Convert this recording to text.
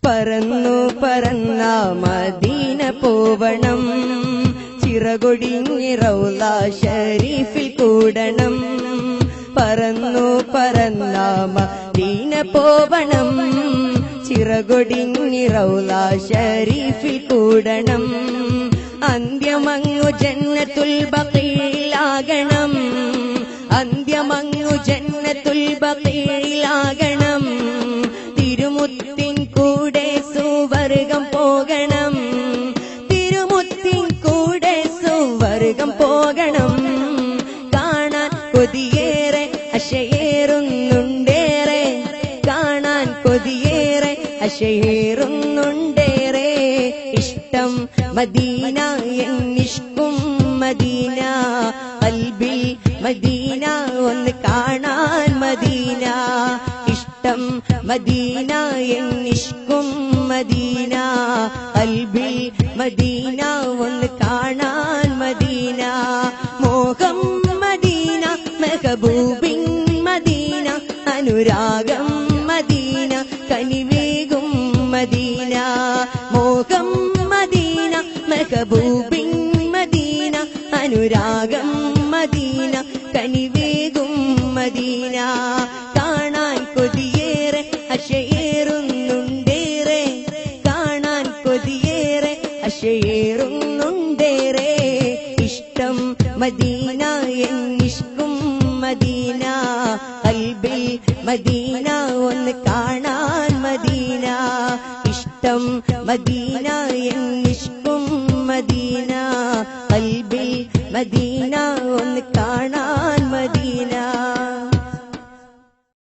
പറന്നു പറന്ന മദീന പോവണം, ചിറകൊടിഞ്ഞ് റൗള ശരീഫിൽ കൂടണം. പറന്നു പറന്ന മദീന പോവണം, ചിറകൊടിഞ്ഞ് റൗള ശരീഫിൽ കൂടണം. അന്ത്യമങ്ങു ജന്നത്തുൽ ബഖീലാകണം, അന്ത്യമങ്ങു ജന്നത്തുൽ ബഖീലാകണം. തിരുമുത്തിൻ കൂടെ സുവർഗം പോകണം, തിരുമുത്തിൻ കൂടെ സുവർഗം പോകണം. കാണാൻ കൊതിയേറെ അശയേറുന്നുണ്ടേറെ, കാണാൻ കൊതിയേറെ അശയേറുന്നുണ്ടേറെ. ഇഷ്ടം മദീന എന്നിഷ്കും മദീന, ഖൽബിൽ മദീന ഒന്ന് കാണാൻ മദീന. ഇഷ്ടം മദീന എന്നിഷ്കും മദീന, ഖൽബിൽ മദീന ഒന്ന് കാണാൻ മദീന. മോഹം മദീന മെഹബൂബിൻ മദീന, അനുരാഗം മദീന കനിവേകും മദീന. മോഹം മദീന മെഹബൂബിൻ മദീന, അനുരാഗം മദീന കനിവേകും മദീന. കാണാൻ കൊതിയേറെ അശയേറുന്നുണ്ടേറെ, കാണാൻ കൊതിയേറെ അശയേറുന്നുണ്ടേറെ. ഇഷ്ടം മദീന എന്നിഷ്കും മദീന, ഖൽബിൽ മദീന ഒന്ന് കാണാൻ മദീന. ഇഷ്ടം മദീന എന്നിഷ്കും മദീന, ഖൽബിൽ മദീന